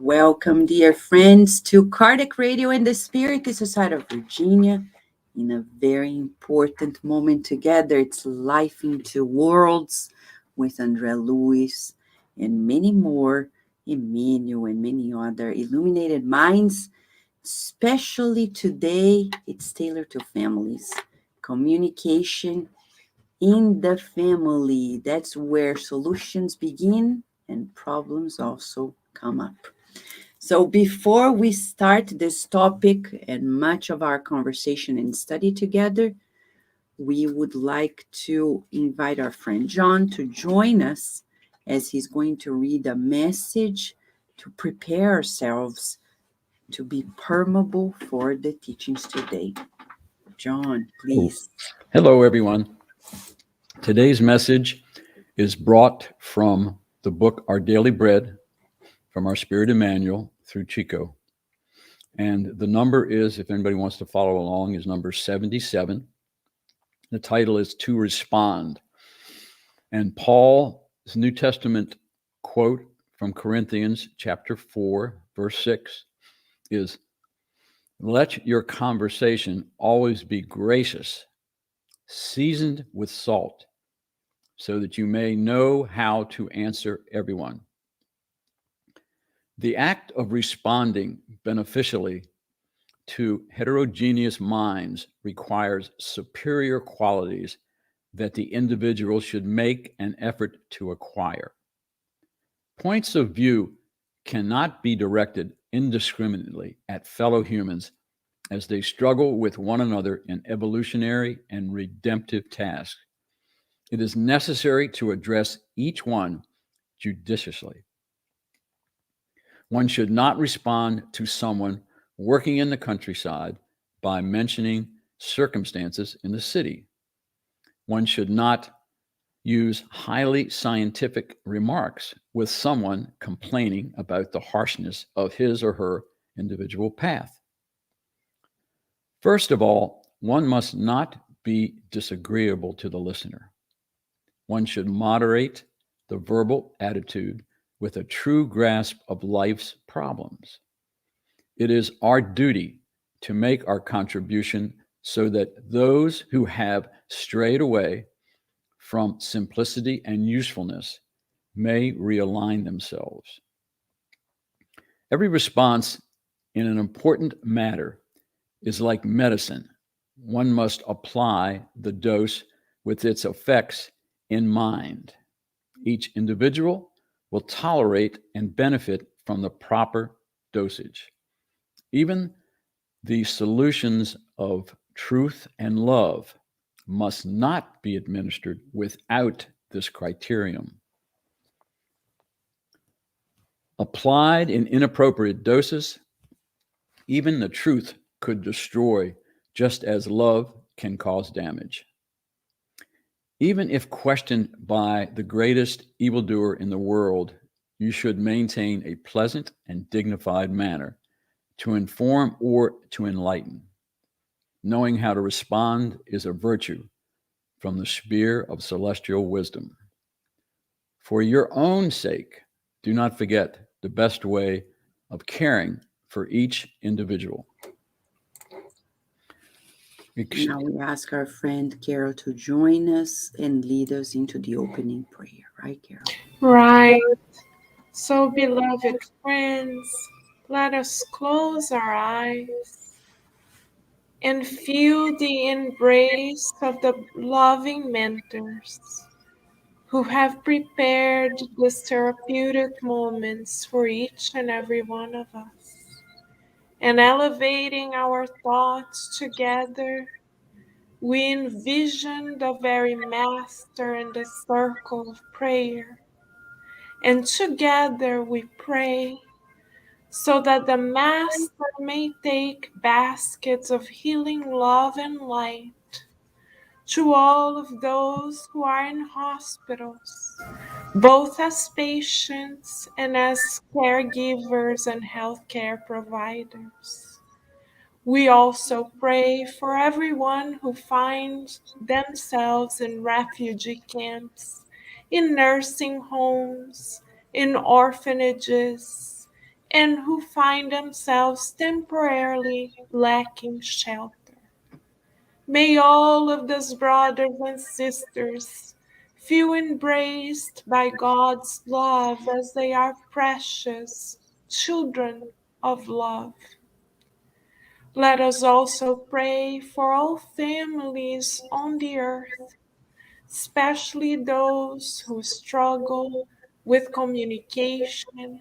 Welcome, dear friends, to Cardiac Radio and the Spiritus Society of Virginia. In a very important moment together, it's Life into Worlds with Andre Luiz and many more, Emmanuel and many other illuminated minds. Especially today, it's tailored to families. Communication in the family. That's where solutions begin and problems also come up. So before we start this topic and much of our conversation and study together, we would like to invite our friend John to join us as he's going to read a message to prepare ourselves to be permeable for the teachings today. John, please. Hello, everyone. Today's message is brought from the book Our Daily Bread from our Spirit Emmanuel through Chico. And the number is, if anybody wants to follow along, is number 77. The title is To Respond. And Paul's New Testament quote from Corinthians chapter 4, verse 6 is, "Let your conversation always be gracious, seasoned with salt, so that you may know how to answer everyone." The act of responding beneficially to heterogeneous minds requires superior qualities that the individual should make an effort to acquire. Points of view cannot be directed indiscriminately at fellow humans as they struggle with one another in evolutionary and redemptive tasks. It is necessary to address each one judiciously. One should not respond to someone working in the countryside by mentioning circumstances in the city. One should not use highly scientific remarks with someone complaining about the harshness of his or her individual path. First of all, one must not be disagreeable to the listener. One should moderate the verbal attitude with a true grasp of life's problems. It is our duty to make our contribution so that those who have strayed away from simplicity and usefulness may realign themselves. Every response in an important matter is like medicine. One must apply the dose with its effects in mind. Each individual will tolerate and benefit from the proper dosage. Even the solutions of truth and love must not be administered without this criterion. Applied in inappropriate doses, even the truth could destroy, just as love can cause damage. Even if questioned by the greatest evildoer in the world, you should maintain a pleasant and dignified manner to inform or to enlighten. Knowing how to respond is a virtue from the sphere of celestial wisdom. For your own sake, do not forget the best way of caring for each individual. Now we ask our friend Carol to join us and lead us into the opening prayer. Right, Carol? Right. So, beloved friends, let us close our eyes and feel the embrace of the loving mentors who have prepared these therapeutic moments for each and every one of us. And elevating our thoughts together, we envision the very Master in the circle of prayer. And together we pray so that the Master may take baskets of healing love and light to all of those who are in hospitals, both as patients and as caregivers and healthcare providers. We also pray for everyone who finds themselves in refugee camps, in nursing homes, in orphanages, and who find themselves temporarily lacking shelter. May all of these brothers and sisters feel embraced by God's love as they are precious children of love. Let us also pray for all families on the earth, especially those who struggle with communication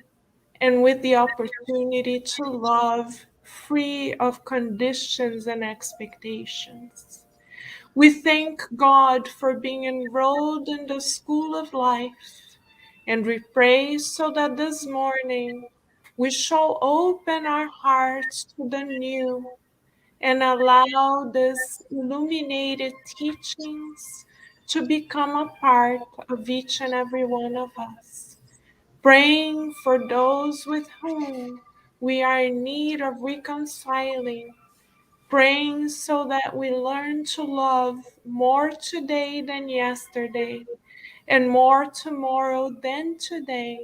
and with the opportunity to love free of conditions and expectations. We thank God for being enrolled in the school of life, and we pray so that this morning we shall open our hearts to the new and allow these illuminated teachings to become a part of each and every one of us. Praying for those with whom we are in need of reconciling, praying so that we learn to love more today than yesterday and more tomorrow than today.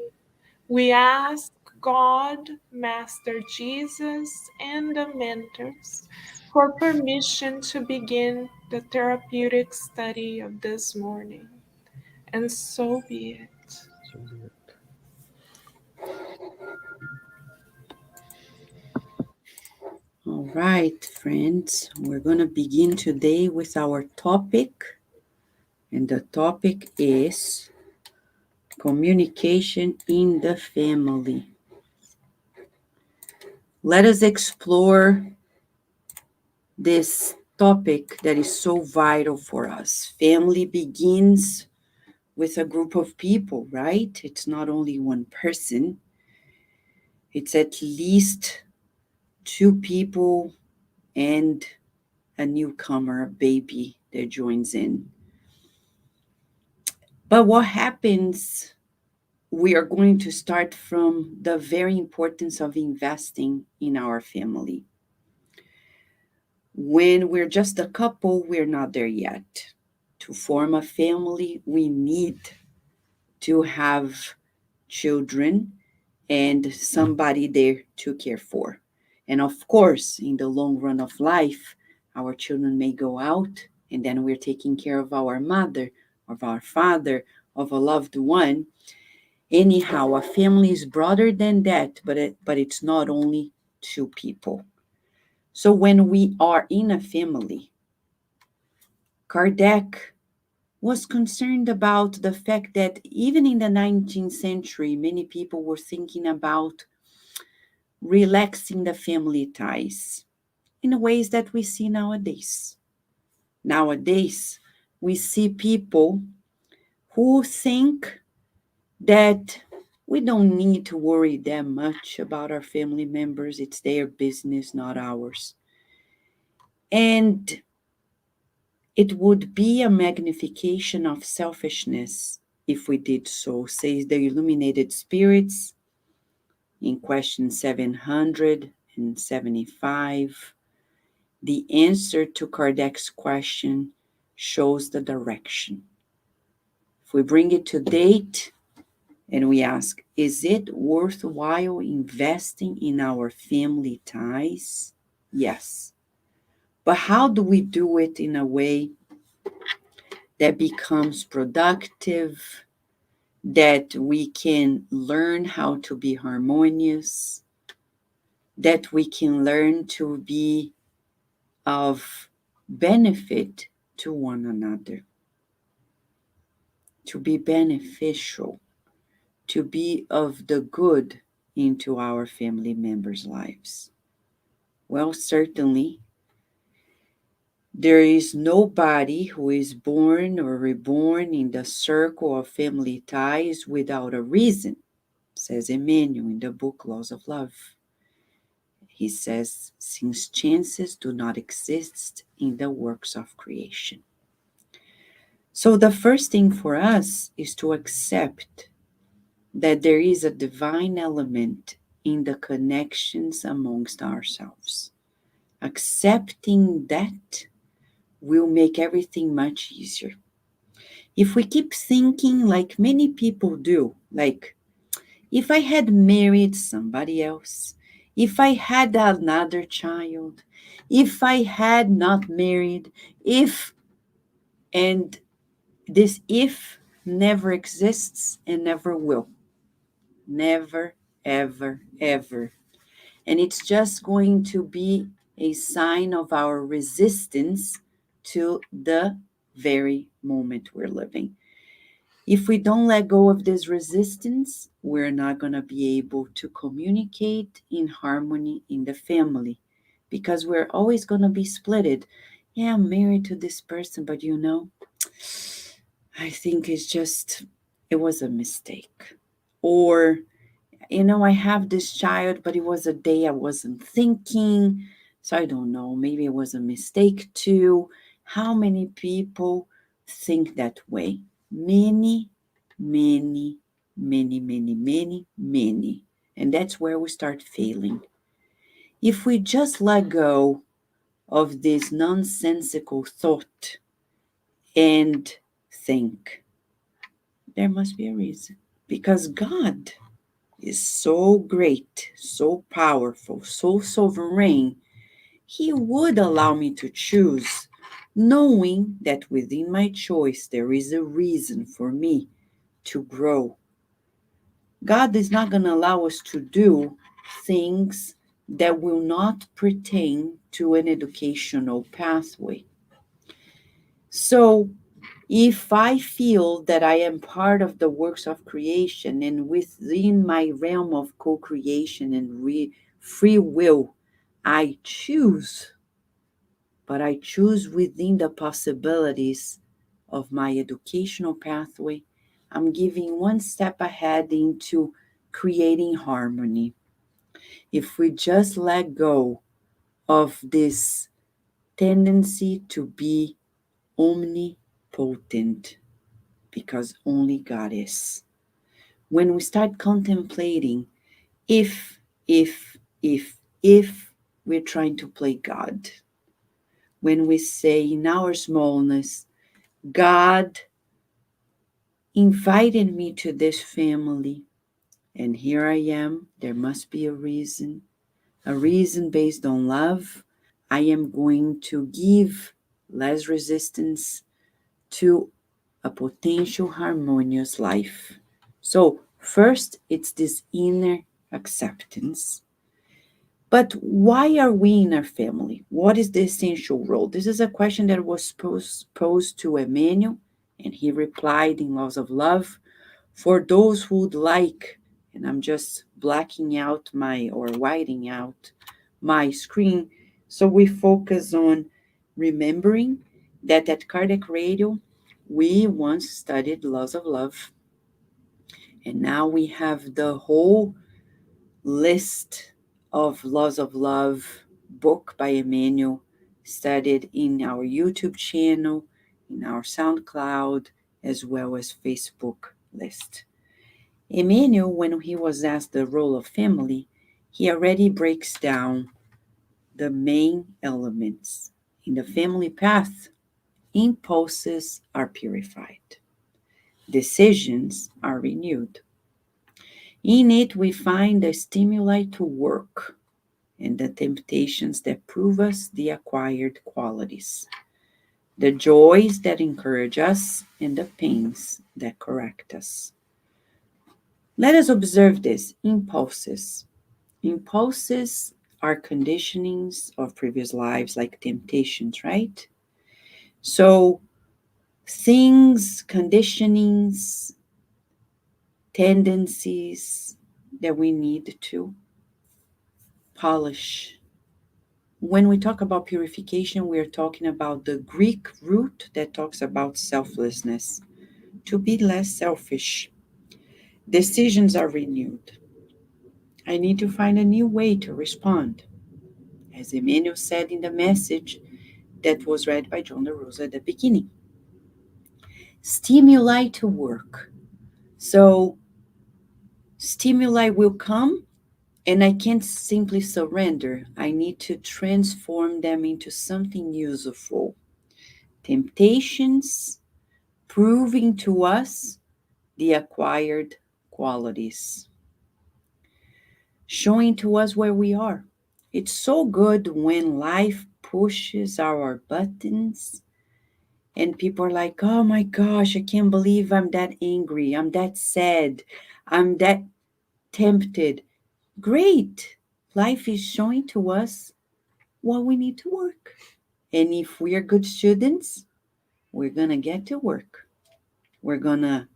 We ask God, Master Jesus, and the mentors for permission to begin the therapeutic study of this morning. And so be it. So be it. All right, friends, we're going to begin today with our topic, and the topic is communication in the family. Let us explore this topic that is so vital for us. Family begins with a group of people, right? It's not only one person, it's at least two people and a newcomer, a baby that joins in. But what happens? We are going to start from the very importance of investing in our family. When we're just a couple, we're not there yet. To form a family, we need to have children and somebody there to care for. And of course, in the long run of life, our children may go out and then we're taking care of our mother, of our father, of a loved one. Anyhow, a family is broader than that, but it's not only two people. So when we are in a family, Kardec was concerned about the fact that even in the 19th century, many people were thinking about relaxing the family ties in ways that we see nowadays. Nowadays, we see people who think that we don't need to worry that much about our family members. It's their business, not ours. And it would be a magnification of selfishness if we did so, says the illuminated spirits in question 775. The answer to Kardec's question shows the direction. If we bring it to date and we ask, is it worthwhile investing in our family ties? Yes. But how do we do it in a way that becomes productive, that we can learn how to be harmonious, that we can learn to be of benefit to one another, to be beneficial, to be of the good into our family members' lives? Well, certainly, there is nobody who is born or reborn in the circle of family ties without a reason, says Emmanuel in the book Laws of Love. He says, since chances do not exist in the works of creation. So the first thing for us is to accept that there is a divine element in the connections amongst ourselves. Accepting that will make everything much easier. If we keep thinking like many people do, like, if I had married somebody else, if I had another child, if I had not married, if, and this if never exists and never will. Never, ever, ever. And it's just going to be a sign of our resistance to the very moment we're living. If we don't let go of this resistance, we're not going to be able to communicate in harmony in the family because we're always going to be splitted. Yeah, I'm married to this person, but I think it was a mistake. Or, I have this child, but it was a day I wasn't thinking. So I don't know, maybe it was a mistake too. How many people think that way? Many, many, many, many, many, many. And that's where we start failing. If we just let go of this nonsensical thought and think, there must be a reason. Because God is so great, so powerful, so sovereign, He would allow me to choose, knowing that within my choice there is a reason for me to grow. God is not going to allow us to do things that will not pertain to an educational pathway. So, if I feel that I am part of the works of creation and within my realm of co creation and free will, I choose, but I choose within the possibilities of my educational pathway. I'm giving one step ahead into creating harmony. If we just let go of this tendency to be omnipotent, because only God is. When we start contemplating if, if we're trying to play God, when we say in our smallness, God invited me to this family, and here I am, there must be a reason based on love. I am going to give less resistance to a potential harmonious life. So, first, it's this inner acceptance. But why are we in our family? What is the essential role? This is a question that was posed to Emmanuel, and he replied in Laws of Love. For those who would like, and I'm just blacking out or whiting out my screen, so we focus on remembering that at Cardiac Radio, we once studied Laws of Love, and now we have the whole list of Laws of Love book by Emmanuel studied in our YouTube channel, in our SoundCloud, as well as Facebook list. Emmanuel, when he was asked the role of family, he already breaks down the main elements. In the family path, impulses are purified, decisions are renewed. In it, we find the stimuli to work and the temptations that prove us the acquired qualities, the joys that encourage us, and the pains that correct us. Let us observe this impulses. Impulses are conditionings of previous lives, like temptations, right? So, things, conditionings, tendencies that we need to polish. When we talk about purification, we are talking about the Greek root that talks about selflessness, to be less selfish. Decisions are renewed. I need to find a new way to respond. As Emmanuel said in the message that was read by John DeRosa at the beginning. Stimuli to work. So, stimuli will come, and I can't simply surrender. I need to transform them into something useful. Temptations proving to us the acquired qualities. showing to us where we are. It's so good when life pushes our buttons and people are like, oh my gosh, I can't believe I'm that angry. I'm that sad. I'm that tempted. Great. Life is showing to us what we need to work. And if we are good students, we're going to get to work. We're going to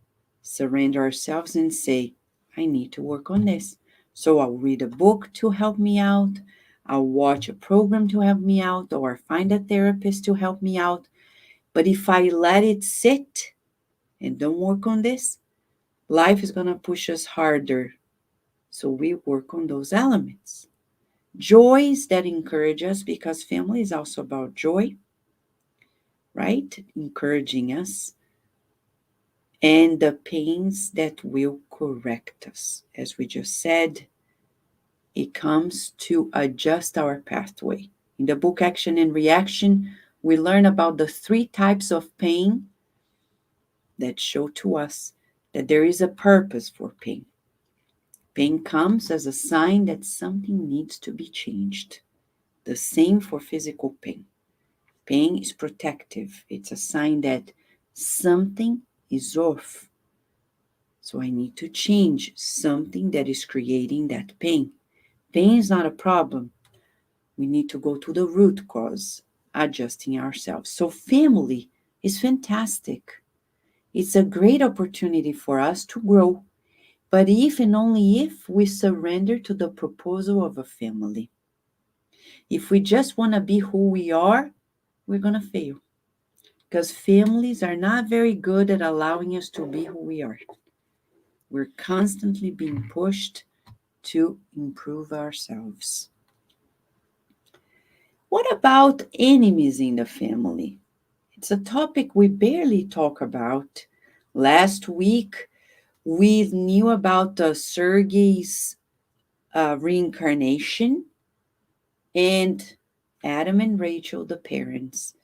surrender ourselves and say, I need to work on this. So I'll read a book to help me out. I'll watch a program to help me out, or find a therapist to help me out. But if I let it sit and don't work on this, life is going to push us harder. So we work on those elements. Joys that encourage us, because family is also about joy, right? Encouraging us. And the pains that will correct us. As we just said, it comes to adjust our pathway. In the book Action and Reaction, we learn about the 3 types of pain that show to us that there is a purpose for pain. Pain comes as a sign that something needs to be changed. The same for physical pain. Pain is protective. It's a sign that something is off. So I need to change something that is creating that pain. Pain is not a problem. We need to go to the root cause, adjusting ourselves. So family is fantastic. It's a great opportunity for us to grow, but if and only if we surrender to the proposal of a family. If we just want to be who we are, we're going to fail, because families are not very good at allowing us to be who we are. We're constantly being pushed to improve ourselves. What about enemies in the family? It's a topic we barely talk about. Last week, we knew about Sergei's reincarnation, and Adam and Rachel, the parents,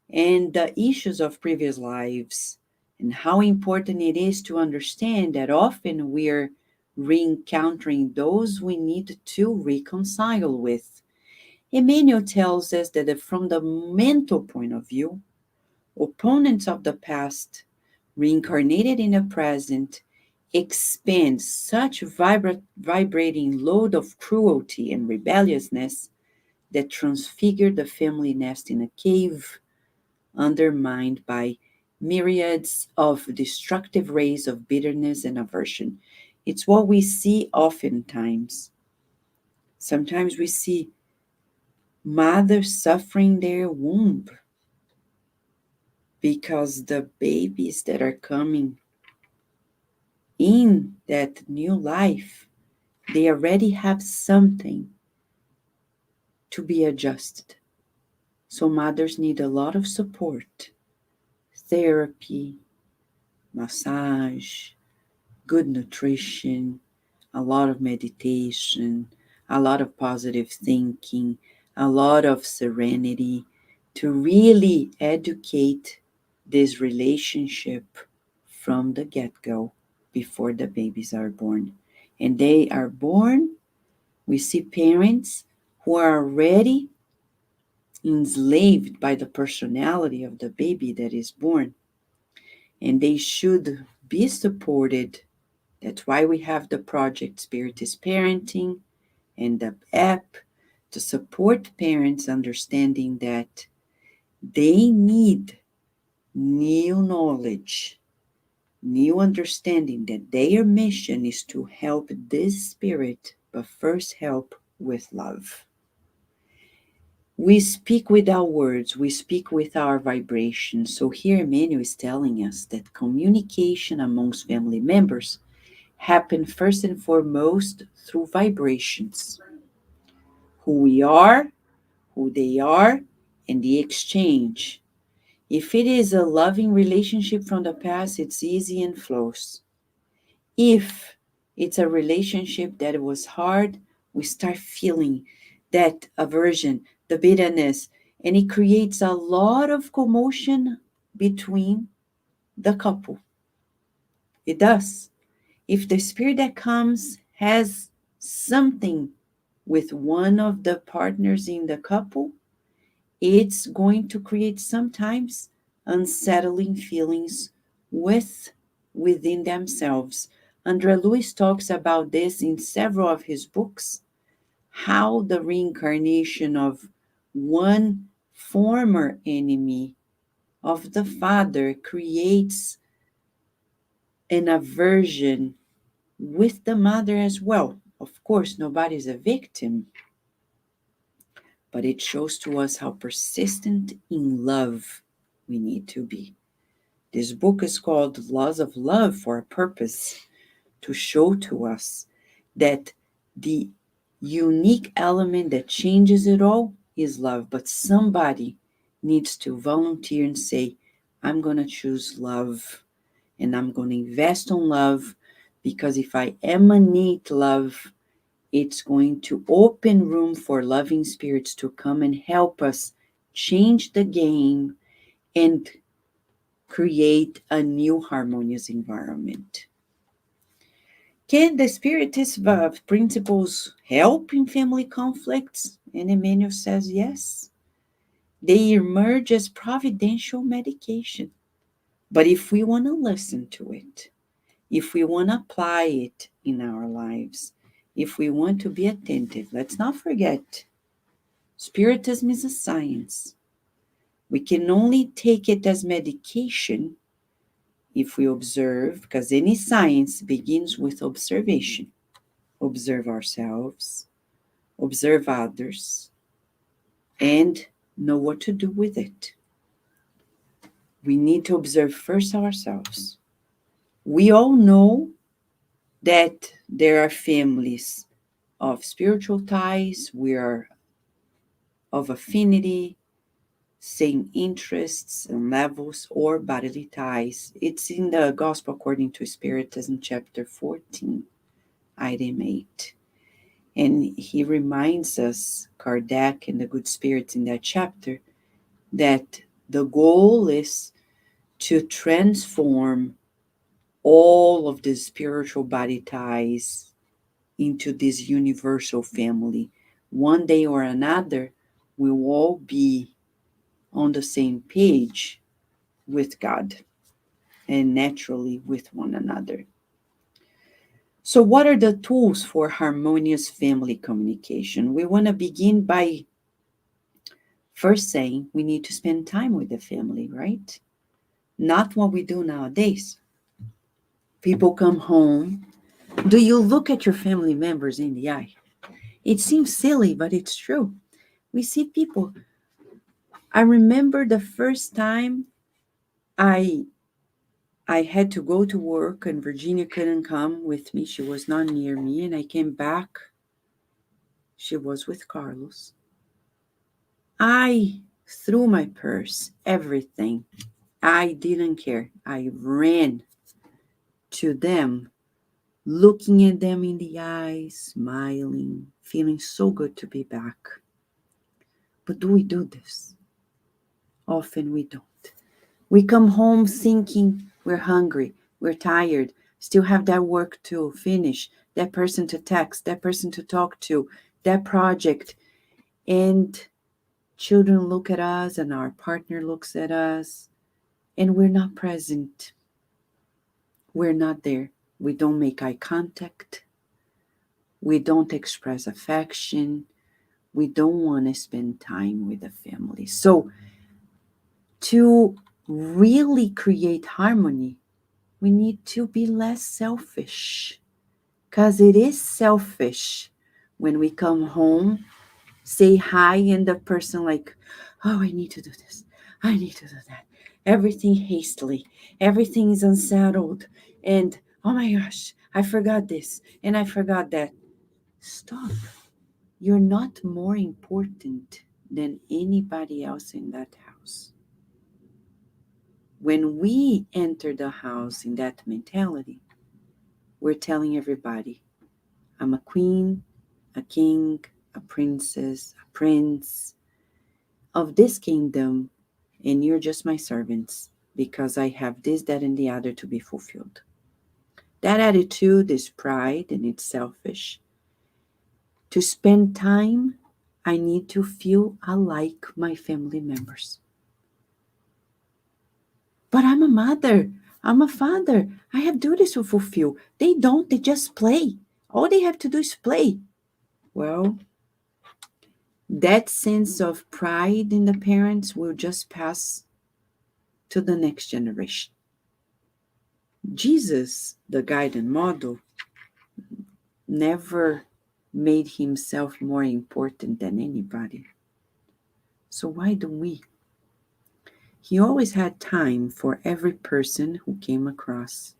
and the issues of previous lives, and how important it is to understand that often we're re-encountering those we need to reconcile with. Emmanuel tells us that from the mental point of view, opponents of the past, reincarnated in the present, expend such vibrating load of cruelty and rebelliousness that transfigure the family nest in a cave, undermined by myriads of destructive rays of bitterness and aversion. It's what we see oftentimes. Sometimes we see mothers suffering their womb because the babies that are coming in that new life, they already have something to be adjusted. So mothers need a lot of support, therapy, massage, good nutrition, a lot of meditation, a lot of positive thinking, a lot of serenity to really educate this relationship from the get-go before the babies are born. And they are born, we see parents who are already enslaved by the personality of the baby that is born, and they should be supported. That's why we have the project Spiritus Parenting and the app to support parents understanding that they need new knowledge, new understanding that their mission is to help this spirit, but first help with love. We speak with our words, we speak with our vibrations. So here Emmanuel is telling us that communication amongst family members happen first and foremost through vibrations. Who we are, who they are, and the exchange. If it is a loving relationship from the past, it's easy and flows. If it's a relationship that was hard, we start feeling that aversion, the bitterness, and it creates a lot of commotion between the couple. It does. If the spirit that comes has something with one of the partners in the couple, it's going to create sometimes unsettling feelings within themselves. Andre Luiz talks about this in several of his books, how the reincarnation of one former enemy of the father creates an aversion with the mother as well. Of course, nobody's a victim, but it shows to us how persistent in love we need to be. This book is called Laws of Love for a purpose, to show to us that the unique element that changes it all is love. But somebody needs to volunteer and say, I'm going to choose love and I'm going to invest on love, because if I emanate love, it's going to open room for loving spirits to come and help us change the game and create a new harmonious environment. Can the Spiritist principles help in family conflicts? And Emmanuel says yes. They emerge as providential medication. But if we want to listen to it, if we want to apply it in our lives, if we want to be attentive, let's not forget, Spiritism is a science. We can only take it as medication if we observe, because any science begins with observation. Observe ourselves, observe others, and know what to do with it. We need to observe first ourselves. We all know that there are families of spiritual ties, we are of affinity, same interests and levels, or bodily ties. It's in the Gospel according to Spiritism, chapter 14, item 8. And he reminds us, Kardec and the good spirits in that chapter, that the goal is to transform all of the spiritual body ties into this universal family. One day or another, we will all be on the same page with God and naturally with one another. So, what are the tools for harmonious family communication? We want to begin by first saying we need to spend time with the family, right? Not what we do nowadays. People come home. Do you look at your family members in the eye? It seems silly, but it's true. We see people. I remember the first time I had to go to work and Virginia couldn't come with me. She was not near me. And I came back. She was with Carlos. I threw my purse, everything. I didn't care. I ran to them, looking at them in the eyes, smiling, feeling so good to be back. But do we do this? Often we don't. We come home thinking we're hungry, we're tired, still have that work to finish, that person to text, that person to talk to, that project. And children look at us and our partner looks at us and we're not present. We're not there. We don't make eye contact. We don't express affection. We don't want to spend time with the family. So to really create harmony, we need to be less selfish, because it is selfish when we come home, say hi, and the person like, oh, I need to do this, I need to do that. Everything hastily, everything is unsettled, and oh my gosh, I forgot this and I forgot that. Stop. You're not more important than anybody else in that house. When we enter the house in that mentality, we're telling everybody, I'm a queen, a king, a princess, a prince of this kingdom, and you're just my servants because I have this, that, and the other to be fulfilled. That attitude is pride and it's selfish. To spend time, I need to feel like my family members. But I'm a mother. I'm a father. I have duties to fulfill. They don't, they just play. All they have to do is play. Well, that sense of pride in the parents will just pass to the next generation. Jesus, the guiding model, never made himself more important than anybody. So why don't we? He always had time for every person who came across,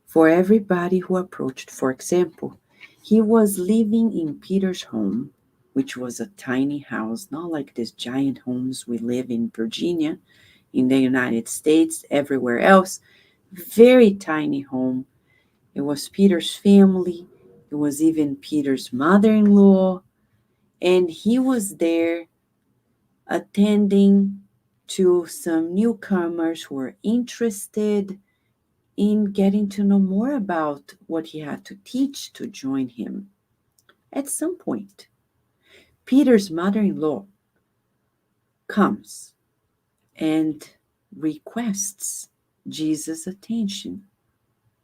for everybody who approached. For example, he was living in Peter's home, which was a tiny house, not like these giant homes we live in Virginia, in the United States, everywhere else. Very tiny home. It was Peter's family. It was even Peter's mother-in-law. And he was there attending to some newcomers who were interested in getting to know more about what he had to teach to join him. At some point, Peter's mother-in-law comes and requests Jesus' attention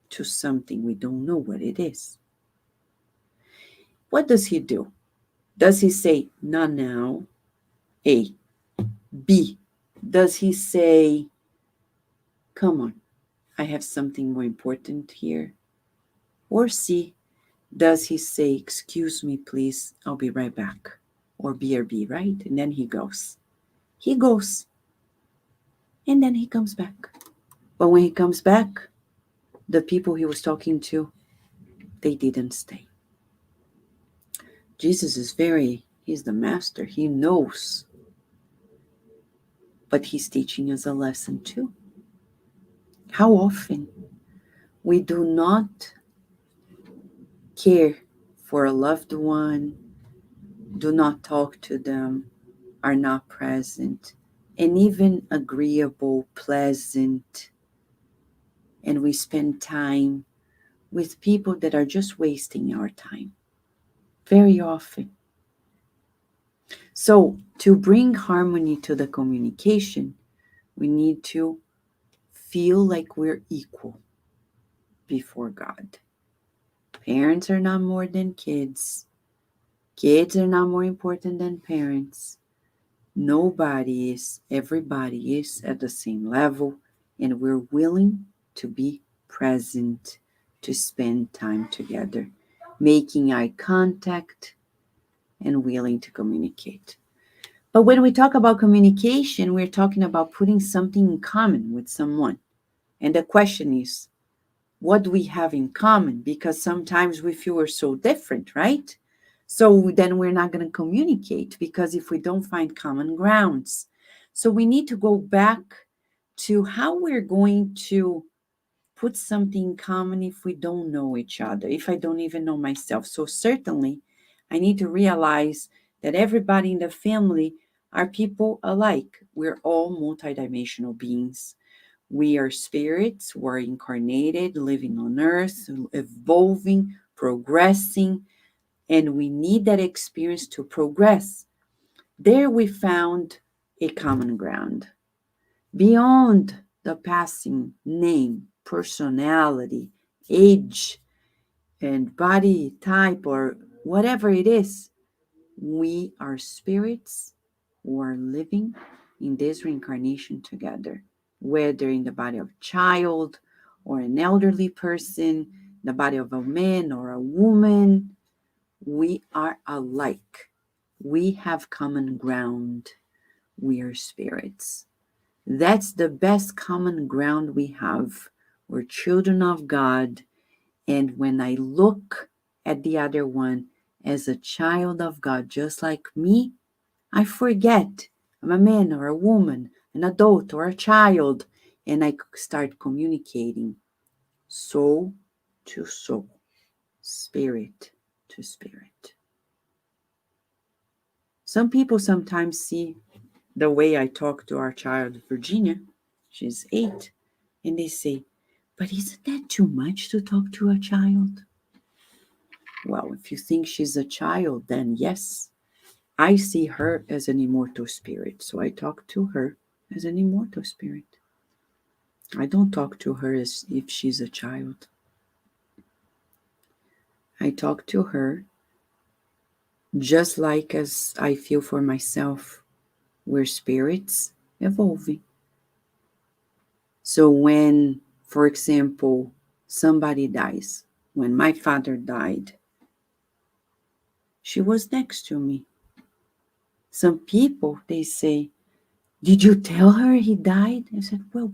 to something we don't know what it is. What does he do? Does he say, not now? A. B. Does he say, come on, I have something more important here? Or C. Does he say, excuse me, please, I'll be right back? Or BRB, right? And then he goes. He goes. And then he comes back. But when he comes back, the people he was talking to, they didn't stay. Jesus is he's the master. He knows. But he's teaching us a lesson too. How often we do not care for a loved one, do not talk to them, are not present, and even agreeable, pleasant, and we spend time with people that are just wasting our time. Very often. So, to bring harmony to the communication, we need to feel like we're equal before God. Parents are not more than kids. Kids are not more important than parents. Nobody is, everybody is at the same level, and we're willing to be present, to spend time together, making eye contact and willing to communicate. But when we talk about communication, we're talking about putting something in common with someone. And the question is, what do we have in common? Because sometimes we feel we're so different, right? So then we're not going to communicate, because if we don't find common grounds. So we need to go back to how we're going to put something in common if we don't know each other, if I don't even know myself. So certainly I need to realize that everybody in the family are people alike. We're all multidimensional beings. We are spirits, we're incarnated, living on earth, evolving, progressing, and we need that experience to progress. There we found a common ground. Beyond the passing name, personality, age, and body type, or whatever it is, we are spirits who are living in this reincarnation together, whether in the body of a child or an elderly person, the body of a man or a woman. We are alike. We have common ground. We are spirits. That's the best common ground we have. We're children of God. And when I look at the other one as a child of God, just like me, I forget I'm a man or a woman, an adult or a child, and I start communicating soul to soul, spirit to spirit. Some people sometimes see the way I talk to our child, Virginia, she's 8, and they say, but isn't that too much to talk to a child? Well, if you think she's a child, then yes, I see her as an immortal spirit. So I talk to her as an immortal spirit. I don't talk to her as if she's a child. I talk to her just like as I feel for myself. We're spirits evolving. So when, for example, somebody dies, when my father died, she was next to me. Some people, they say, did you tell her he died? I said, well,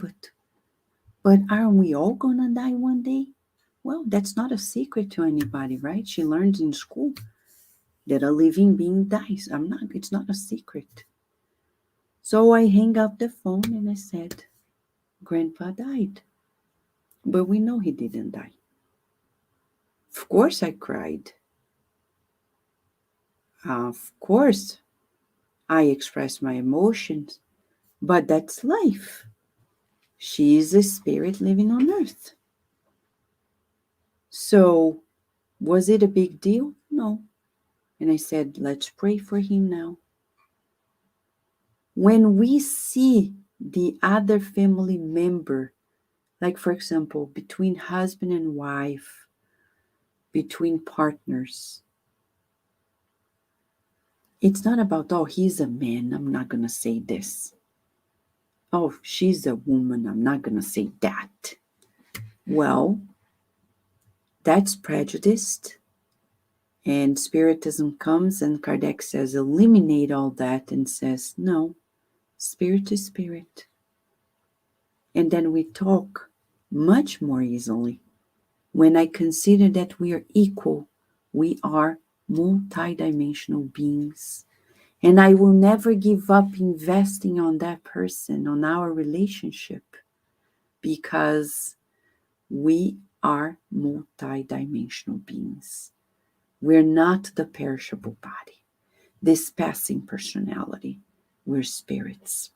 but aren't we all gonna die one day? Well, that's not a secret to anybody, right? She learns in school that a living being dies. It's not a secret. So I hang up the phone and I said, Grandpa died. But we know he didn't die. Of course I cried. Of course I expressed my emotions. But that's life. She is a spirit living on earth. So was it a big deal? No. And I said, let's pray for him now. When we see the other family member, like for example, between husband and wife, between partners, it's not about, oh, he's a man, I'm not going to say this. Oh, she's a woman, I'm not going to say that. Well, that's prejudiced. And Spiritism comes and Kardec says, eliminate all that and says, no, spirit to spirit. And then we talk much more easily. When I consider that we are equal, we are multidimensional beings. And I will never give up investing on that person, on our relationship, because we are multidimensional beings. We're not the perishable body, this passing personality. We're spirits.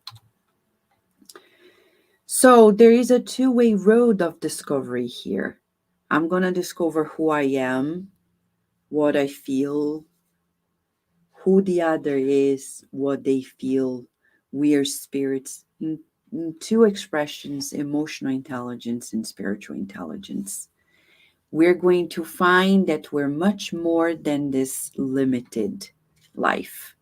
So there is a two-way road of discovery here. I'm going to discover who I am, what I feel, who the other is, what they feel. We are spirits in two expressions, emotional intelligence and spiritual intelligence. We're going to find that we're much more than this limited life.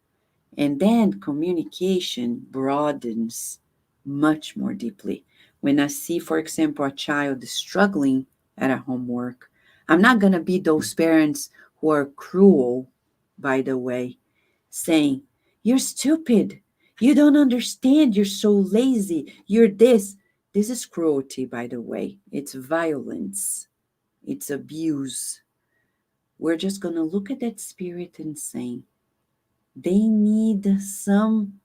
And then communication broadens much more deeply. When I see, for example, a child struggling at a homework, I'm not going to be those parents who are cruel, by the way, saying, you're stupid. You don't understand. You're so lazy. You're this. This is cruelty, by the way. It's violence. It's abuse. We're just going to look at that spirit and say, they need some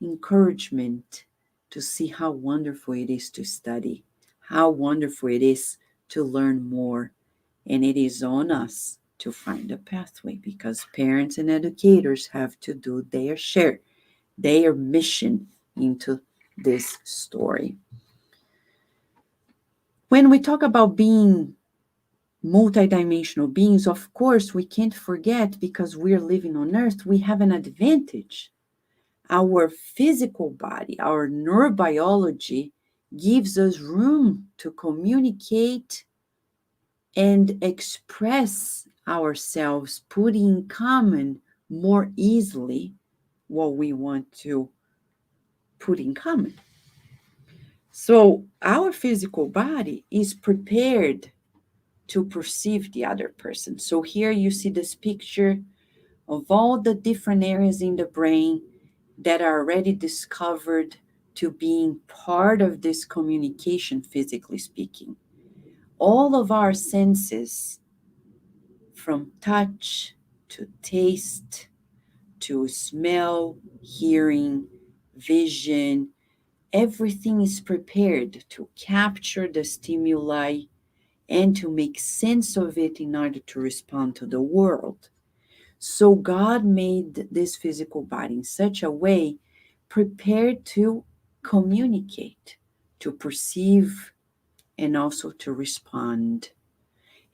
encouragement to see how wonderful it is to study, how wonderful it is to learn more. And it is on us to find a pathway because parents and educators have to do their share, their mission into this story. When we talk about being multidimensional beings, of course, we can't forget because we're living on Earth, we have an advantage. Our physical body, our neurobiology gives us room to communicate and express ourselves, putting in common more easily what we want to put in common. So our physical body is prepared to perceive the other person. So here you see this picture of all the different areas in the brain that are already discovered to being part of this communication, physically speaking. All of our senses, from touch to taste to smell, hearing, vision, everything is prepared to capture the stimuli and to make sense of it in order to respond to the world. So God made this physical body in such a way prepared to communicate, to perceive, and also to respond.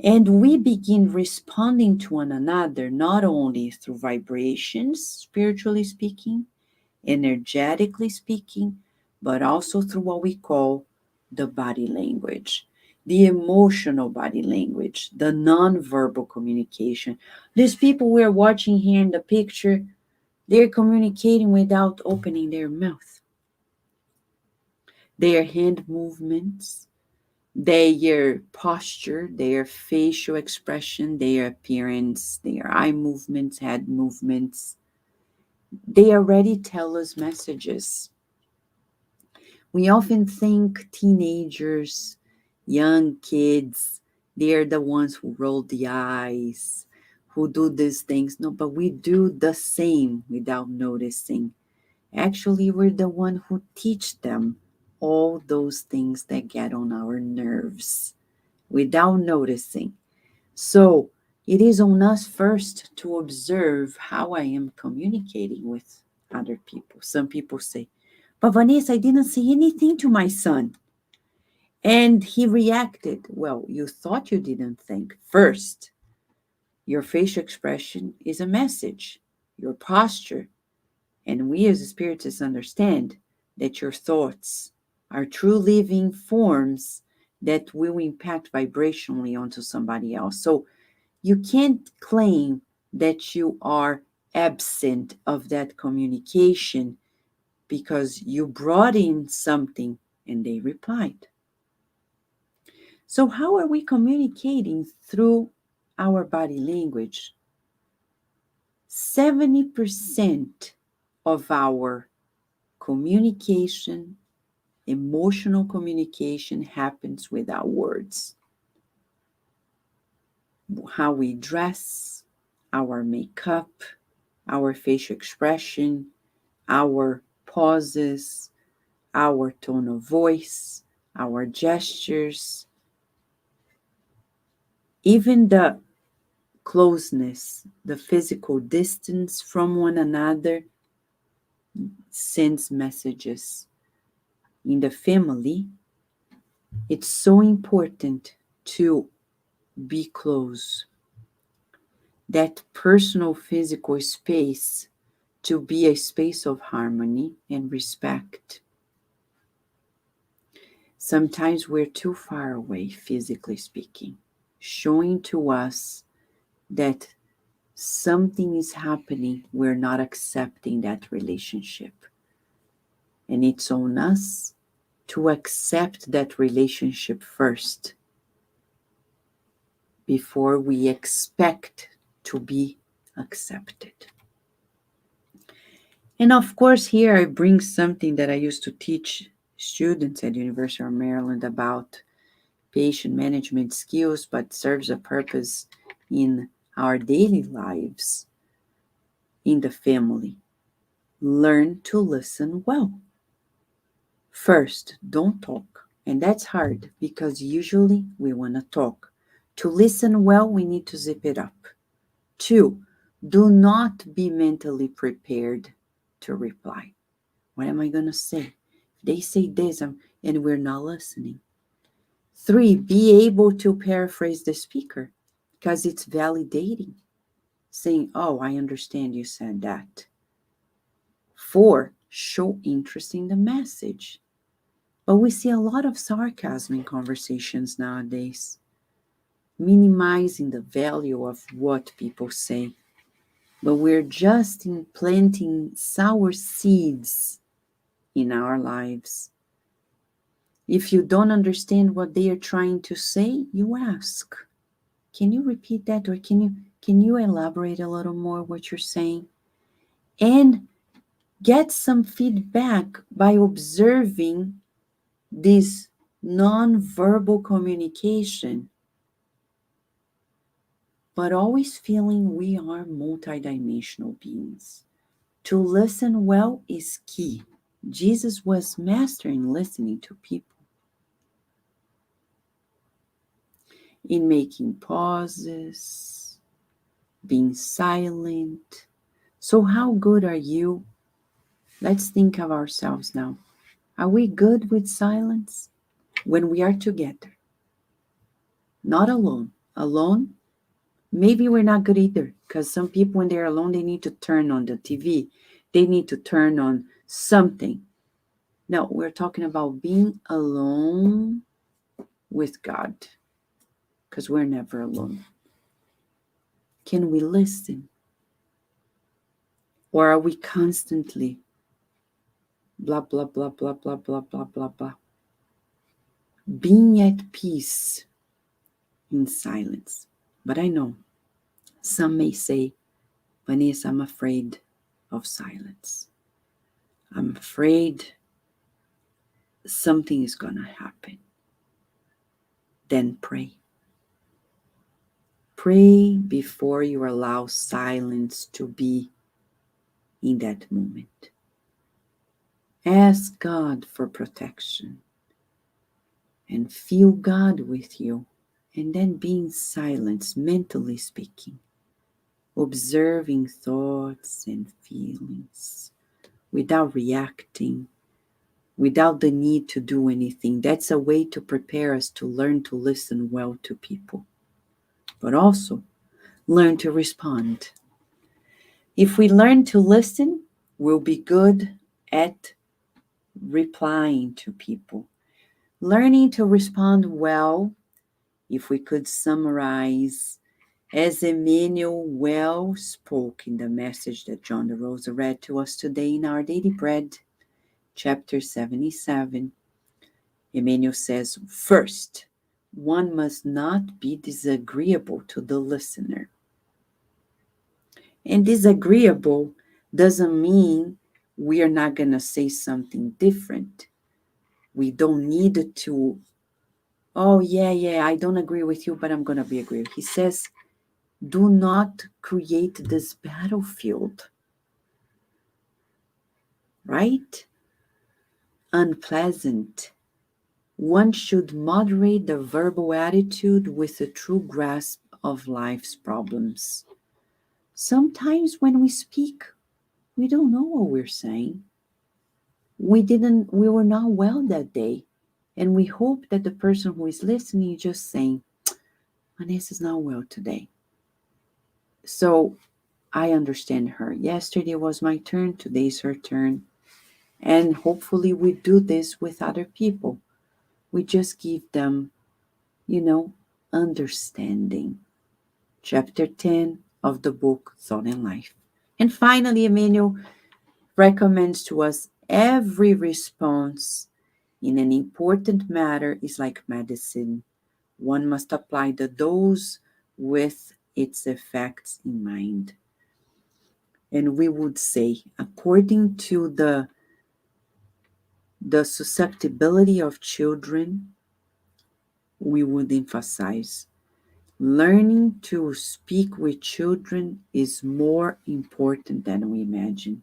And we begin responding to one another not only through vibrations, spiritually speaking, energetically speaking, but also through what we call the body language, the emotional body language, the nonverbal communication. These people we're watching here in the picture, they're communicating without opening their mouth. Their hand movements, their posture, their facial expression, their appearance, their eye movements, head movements, they already tell us messages. We often think teenagers, young kids, they're the ones who roll the eyes, who do these things. No, but we do the same without noticing. Actually, we're the one who teach them all those things that get on our nerves without noticing. So it is on us first to observe how I am communicating with other people. Some people say, but Vanessa, I didn't say anything to my son. And he reacted. Well, you thought you didn't think. First, your facial expression is a message, your posture. And we as spiritists understand that your thoughts are true living forms that will impact vibrationally onto somebody else. So you can't claim that you are absent of that communication because you brought in something and they replied. So, how are we communicating through our body language? 70% of our communication, emotional communication, happens without words. How we dress, our makeup, our facial expression, our pauses, our tone of voice, our gestures, even the closeness, the physical distance from one another sends messages. In the family, it's so important to be close. That personal physical space to be a space of harmony and respect. Sometimes we're too far away, physically speaking, showing to us that something is happening, we're not accepting that relationship. And it's on us to accept that relationship first before we expect to be accepted. And of course, here I bring something that I used to teach students at University of Maryland about patient management skills, but serves a purpose in our daily lives, in the family. Learn to listen well. First, don't talk. And that's hard because usually we want to talk. To listen well, we need to zip it up. 2, do not be mentally prepared to reply. What am I going to say? They say this and we're not listening. 3, be able to paraphrase the speaker because it's validating. Saying, oh, I understand you said that. 4, show interest in the message. But we see a lot of sarcasm in conversations nowadays, minimizing the value of what people say. But we're just planting sour seeds in our lives. If you don't understand what they are trying to say, you ask, can you repeat that? Or can you elaborate a little more what you're saying? And get some feedback by observing this non-verbal communication, but always feeling we are multidimensional beings. To listen well is key. Jesus was mastering listening to people, in making pauses, being silent. So how good are you? Let's think of ourselves now. Are we good with silence? When we are together, not alone, alone, maybe we're not good either. Because some people, when they're alone, they need to turn on the TV. They need to turn on something. No, we're talking about being alone with God. Because we're never alone. Can we listen? Or are we constantly blah, blah, blah, blah, blah, blah, blah, blah, blah? Being at peace in silence. But I know some may say, Vanessa, I'm afraid of silence. I'm afraid something is going to happen. Then pray. Pray before you allow silence to be in that moment. Ask God for protection and feel God with you, and then be in silence, mentally speaking, observing thoughts and feelings without reacting, without the need to do anything. That's a way to prepare us to learn to listen well to people, but also learn to respond. If we learn to listen, we'll be good at replying to people. Learning to respond well, if we could summarize, as Emmanuel well spoke in the message that John de Rosa read to us today in our Daily Bread, chapter 77, Emmanuel says, first, one must not be disagreeable to the listener. And disagreeable doesn't mean we are not going to say something different. We don't need to, oh, yeah, I don't agree with you, but I'm going to be agreeable. He says, do not create this battlefield, right? Unpleasant. One should moderate the verbal attitude with a true grasp of life's problems. Sometimes when we speak, we don't know what we're saying. We were not well that day. And we hope that the person who is listening is just saying, Vanessa's not well today. So I understand her. Yesterday was my turn. Today's her turn. And hopefully we do this with other people. We just give them, understanding. Chapter 10 of the book Thought and Life. And finally, Emmanuel recommends to us every response in an important matter is like medicine. One must apply the dose with its effects in mind. And we would say, according to the susceptibility of children, we would emphasize learning to speak with children is more important than we imagine,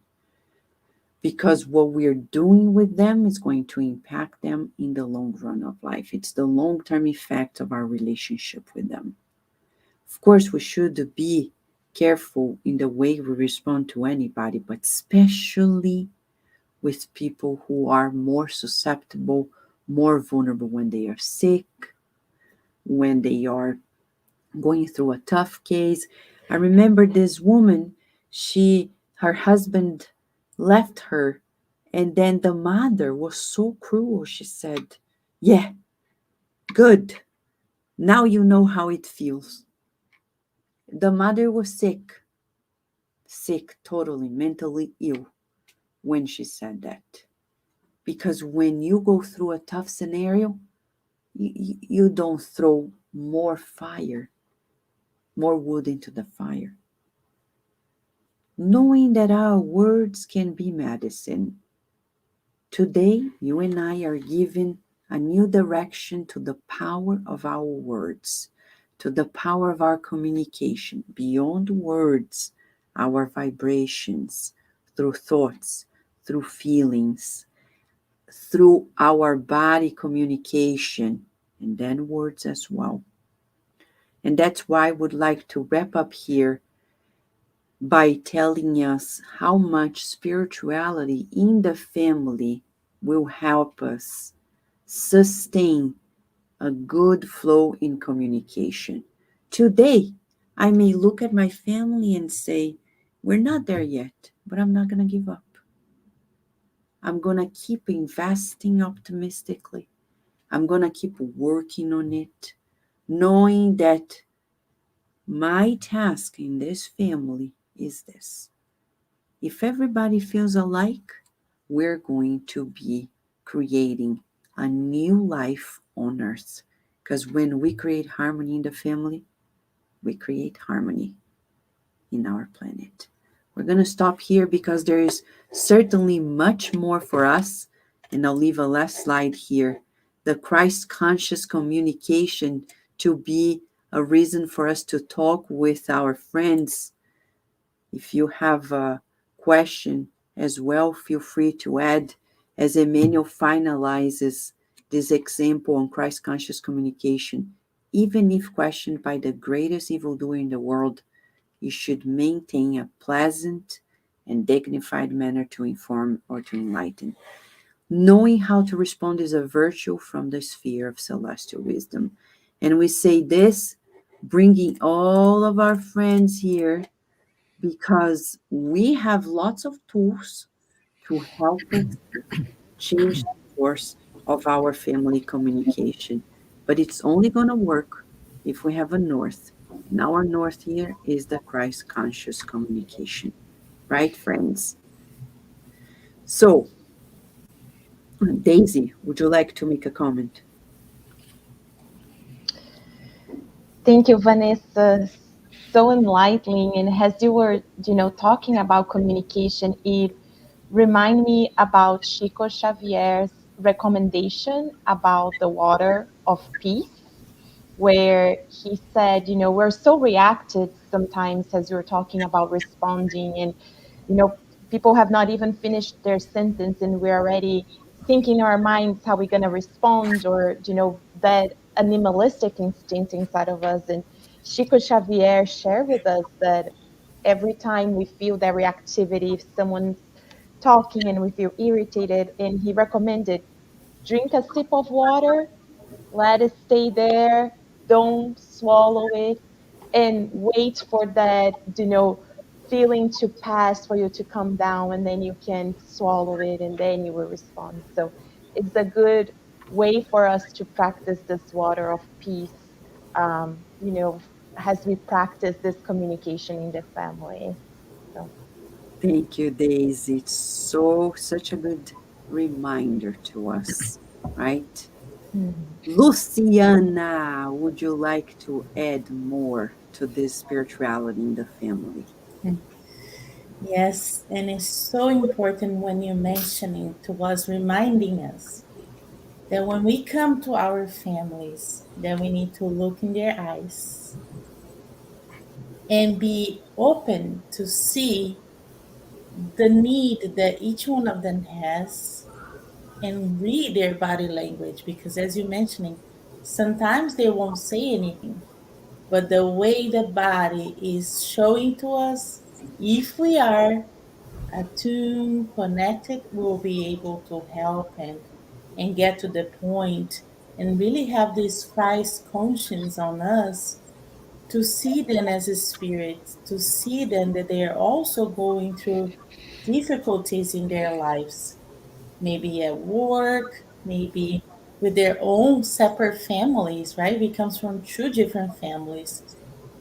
because what we're doing with them is going to impact them in the long run of life. It's the long-term effect of our relationship with them. Of course, we should be careful in the way we respond to anybody, but especially with people who are more susceptible, more vulnerable when they are sick, when they are going through a tough case. I remember this woman, her husband left her, and then the mother was so cruel. She said, yeah, good. Now you know how it feels. The mother was sick, totally mentally ill when she said that. Because when you go through a tough scenario, you don't throw more wood into the fire. Knowing that our words can be medicine. Today, you and I are given a new direction to the power of our words, to the power of our communication, beyond words, our vibrations, through thoughts, through feelings, through our body communication, and then words as well. And that's why I would like to wrap up here by telling us how much spirituality in the family will help us sustain a good flow in communication, Today, I may look at my family and say, we're not there yet, but I'm not going to give up. I'm going to keep investing optimistically. I'm going to keep working on it, knowing that my task in this family is this. If everybody feels alike, we're going to be creating a new life on earth. Because when we create harmony in the family, we create harmony in our planet. We're going to stop here because there is certainly much more for us. And I'll leave a last slide here. The Christ conscious communication to be a reason for us to talk with our friends. If you have a question as well, feel free to add as Emmanuel finalizes this example on Christ conscious communication. Even if questioned by the greatest evildoer in the world, you should maintain a pleasant and dignified manner to inform or to enlighten. Knowing how to respond is a virtue from the sphere of celestial wisdom. And we say this, bringing all of our friends here because we have lots of tools to help us change the course of our family communication. But it's only going to work if we have a north. And our north here is the Christ conscious communication. Right, friends? So, Daisy, would you like to make a comment? Thank you, Vanessa. So enlightening. And as you were, talking about communication, it reminded me about Chico Xavier's recommendation about the water of peace, where he said, we're so reactive sometimes as you're talking about responding, and you know, people have not even finished their sentence and we're already thinking in our minds how we're going to respond, or that animalistic instinct inside of us. And Chico Xavier shared with us that every time we feel that reactivity, if someone's talking and we feel irritated, and he recommended drink a sip of water, let it stay there, don't swallow it, and wait for that, feeling to pass for you to come down, and then you can swallow it and then you will respond. So it's a good way for us to practice this water of peace, um, you know, as we practice this communication in the family. So. Thank you, Daisy. It's such a good reminder to us, right? Mhm. Luciana, would you like to add more to this spirituality in the family? Yes, and it's so important when you're mentioning to us, reminding us that when we come to our families, that we need to look in their eyes and be open to see the need that each one of them has and read their body language. Because as you're mentioning, sometimes they won't say anything, but the way the body is showing to us, if we are attuned, connected, we'll be able to help and get to the point and really have this Christ conscience on us to see them as a spirit, to see them that they are also going through difficulties in their lives, maybe at work, maybe with their own separate families, right? We come from two different families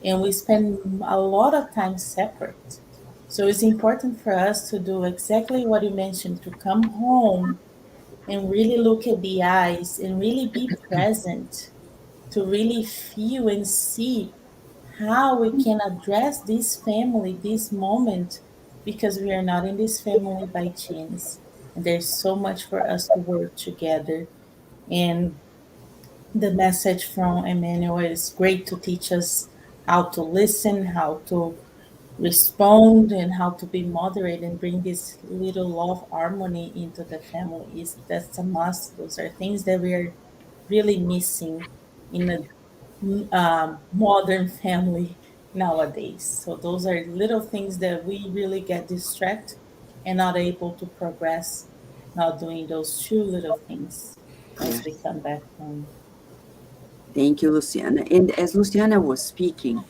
and we spend a lot of time separate. So it's important for us to do exactly what you mentioned, to come home and really look at the eyes and really be present, to really feel and see how we can address this family, this moment, because we are not in this family by chance. And there's so much for us to work together. And the message from Emmanuel is great to teach us how to listen, how to respond, and how to be moderate and bring this little love harmony into the family. Is That's a must. Those are things that we are really missing in a modern family nowadays. So those are little things that we really get distracted and not able to progress, not doing those two little things as we Yes. come back home. Thank you, Luciana. And as Luciana was speaking,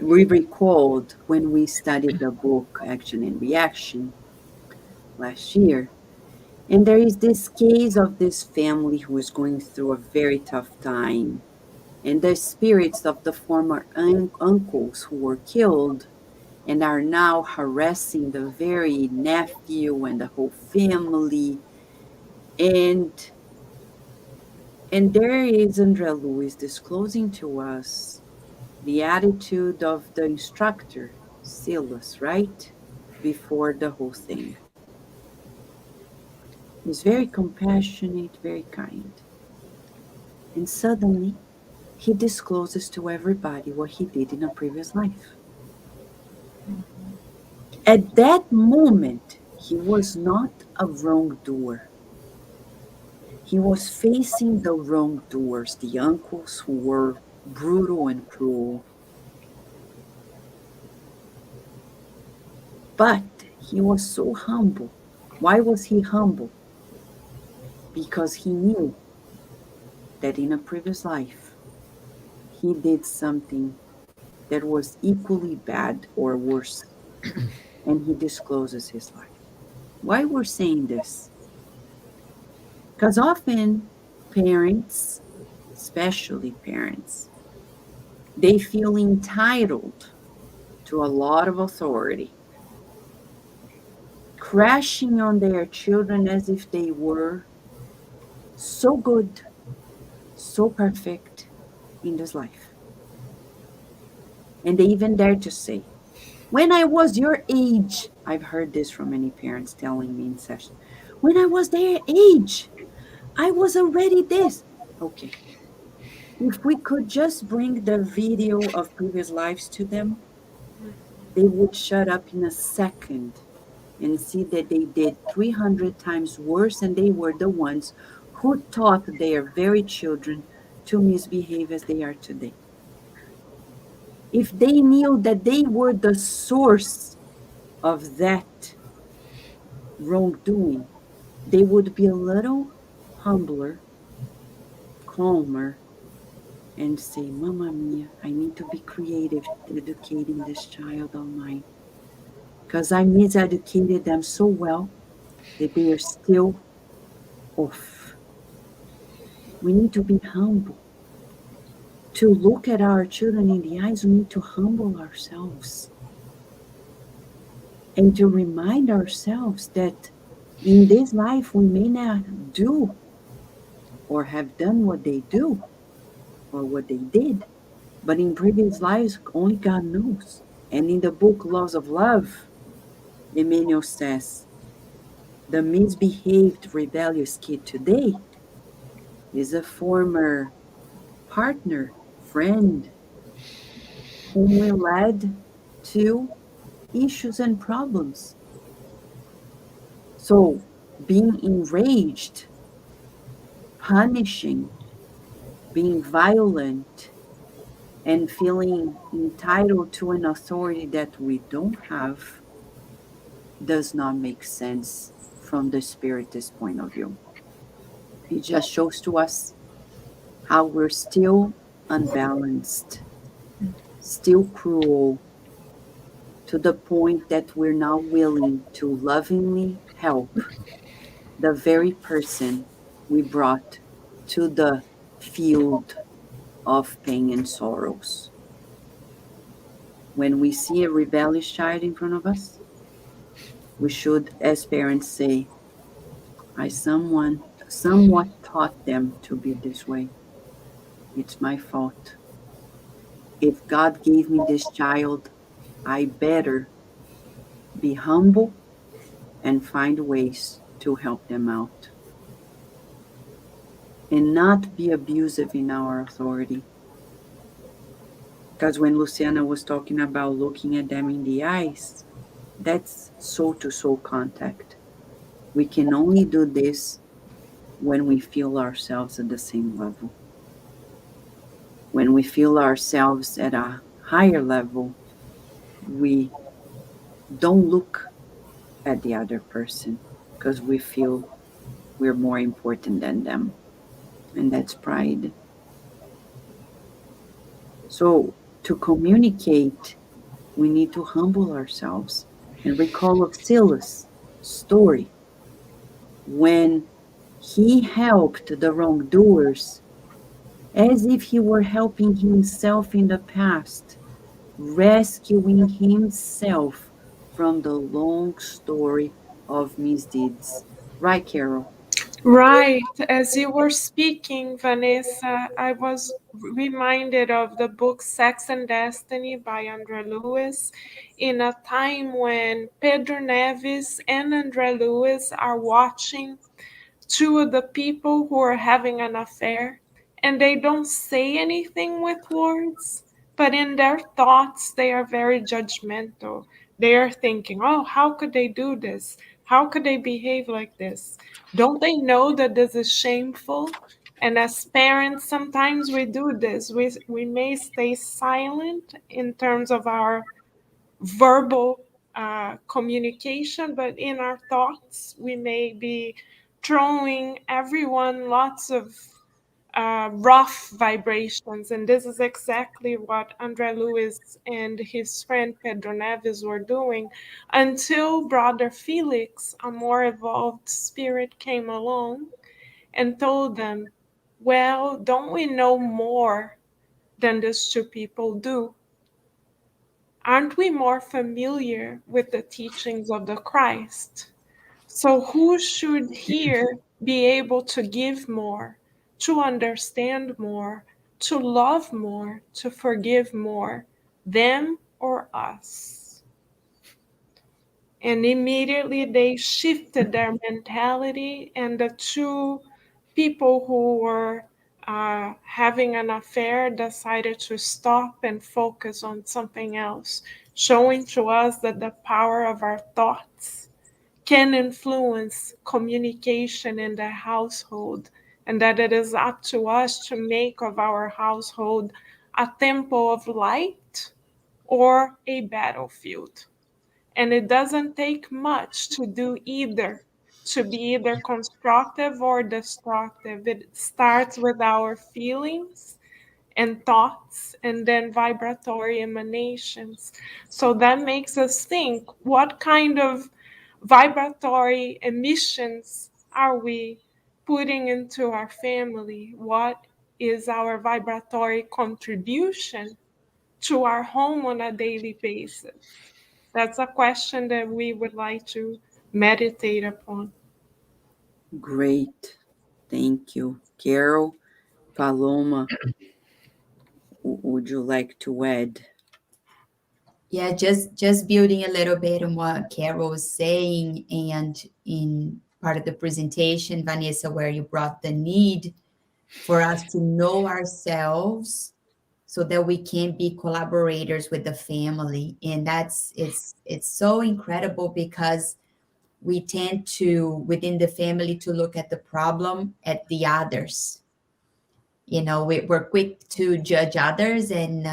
we recalled when we studied the book Action and Reaction last year. And there is this case of this family who is going through a very tough time. And the spirits of the former uncles who were killed and are now harassing the very nephew and the whole family. And and there is Andre Luiz disclosing to us the attitude of the instructor, Silas, right? Before the whole thing. He's very compassionate, very kind. And suddenly, he discloses to everybody what he did in a previous life. At that moment, he was not a wrongdoer. He was facing the wrongdoers, the uncles who were brutal and cruel. But he was so humble. Why was he humble? Because he knew that in a previous life, he did something that was equally bad or worse, and he discloses his life. Why we're saying this? Because often parents, especially parents, they feel entitled to a lot of authority, crashing on their children as if they were so good, so perfect in this life. And they even dare to say, when I was your age, I've heard this from many parents telling me in session, when I was their age, I was already this. Okay. If we could just bring the video of previous lives to them, they would shut up in a second and see that they did 300 times worse, and they were the ones who taught their very children to misbehave as they are today. If they knew that they were the source of that wrongdoing, they would be a little humbler, calmer, and say, Mamma mia, I need to be creative educating this child of mine. Because I miseducated them so well that they are still off. We need to be humble. To look at our children in the eyes, we need to humble ourselves and to remind ourselves that in this life we may not do or have done what they do or what they did, but in previous lives, only God knows. And in the book Laws of Love, Emmanuel says, the misbehaved rebellious kid today is a former partner, friend, whom we led to issues and problems. So being enraged, punishing, being violent, and feeling entitled to an authority that we don't have does not make sense from the Spiritist point of view. It just shows to us how we're still unbalanced, still cruel, to the point that we're not willing to lovingly help the very person we brought to the field of pain and sorrows. When we see a rebellious child in front of us, we should, as parents, say, I somewhat taught them to be this way. It's my fault. If God gave me this child, I better be humble and find ways to help them out and not be abusive in our authority. Because when Luciana was talking about looking at them in the eyes, that's soul to soul contact. We can only do this when we feel ourselves at the same level. When we feel ourselves at a higher level, we don't look at the other person because we feel we're more important than them. And that's pride. So to communicate, we need to humble ourselves and recall of Silas' story when he helped the wrongdoers as if he were helping himself in the past, rescuing himself from the long story of misdeeds. Right, Carol? Right. As you were speaking, Vanessa, I was reminded of the book Sex and Destiny by Andre Luiz, in a time when Pedro Neves and Andre Luiz are watching two of the people who are having an affair, and they don't say anything with words, but in their thoughts they are very judgmental. They are thinking, oh, how could they do this? How could they behave like this? Don't they know that this is shameful? And as parents, sometimes we do this. We may stay silent in terms of our verbal communication, but in our thoughts, we may be throwing everyone lots of rough vibrations. And this is exactly what Andre Luiz and his friend Pedro Neves were doing until Brother Felix, a more evolved spirit, came along and told them, well, don't we know more than these two people do? Aren't we more familiar with the teachings of the Christ? So, who should here be able to give more, to understand more, to love more, to forgive more, them or us? And immediately they shifted their mentality, and the two people who were having an affair decided to stop and focus on something else, showing to us that the power of our thoughts can influence communication in the household, and that it is up to us to make of our household a temple of light or a battlefield. And it doesn't take much to do either, to be either constructive or destructive. It starts with our feelings and thoughts and then vibratory emanations. So that makes us think, what kind of vibratory emissions are we putting into our family? What is our vibratory contribution to our home on a daily basis? That's a question that we would like to meditate upon. Great. Thank you. Carol, Paloma, would you like to add? Yeah, just building a little bit on what Carol was saying, and in part of the presentation, Vanessa, where you brought the need for us to know ourselves so that we can be collaborators with the family. And it's so incredible because we tend to, within the family, to look at the problem at the others. We're quick to judge others, and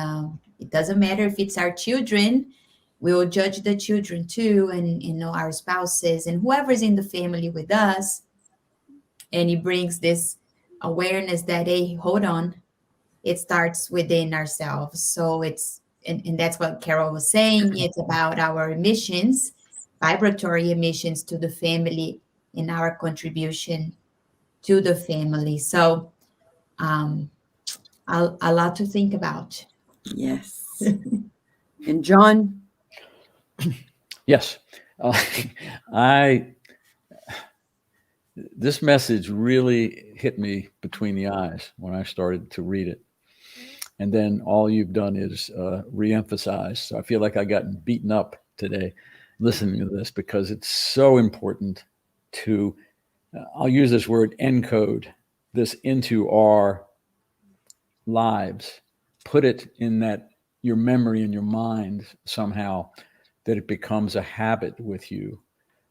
it doesn't matter if it's our children. We will judge the children too, and our spouses and whoever's in the family with us. And it brings this awareness that, hey, hold on, it starts within ourselves. So and that's what Carol was saying. It's about our emissions, vibratory emissions to the family, and our contribution to the family. So um, a lot to think about. Yes. And John? Yes. I this message really hit me between the eyes when I started to read it. And then all you've done is reemphasize. So I feel like I got beaten up today listening to this, because it's so important to, I'll use this word, encode this into our lives, put it in that your memory and your mind somehow, that it becomes a habit with you,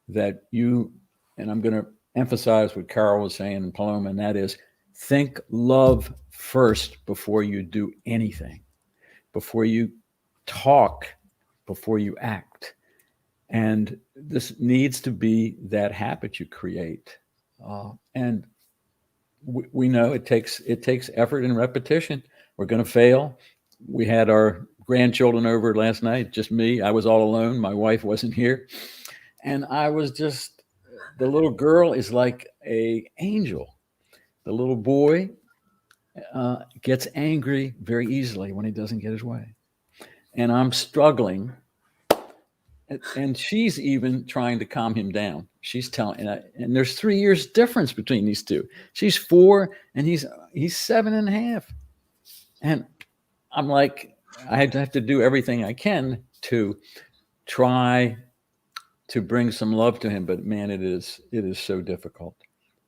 that you, and I'm going to emphasize what Carol was saying and Paloma, and that is, think love first before you do anything, before you talk, before you act. And this needs to be that habit you create. And we know it takes effort and repetition. We're going to fail. we had our grandchildren over last night, just me. I was all alone. My wife wasn't here. And I was just, the little girl is like an angel. The little boy gets angry very easily when he doesn't get his way. And I'm struggling. And she's even trying to calm him down. She's telling, and there's 3 years difference between these two. She's 4 and he's 7.5. And I'm like, I have to do everything I can to try to bring some love to him. But man, it is so difficult,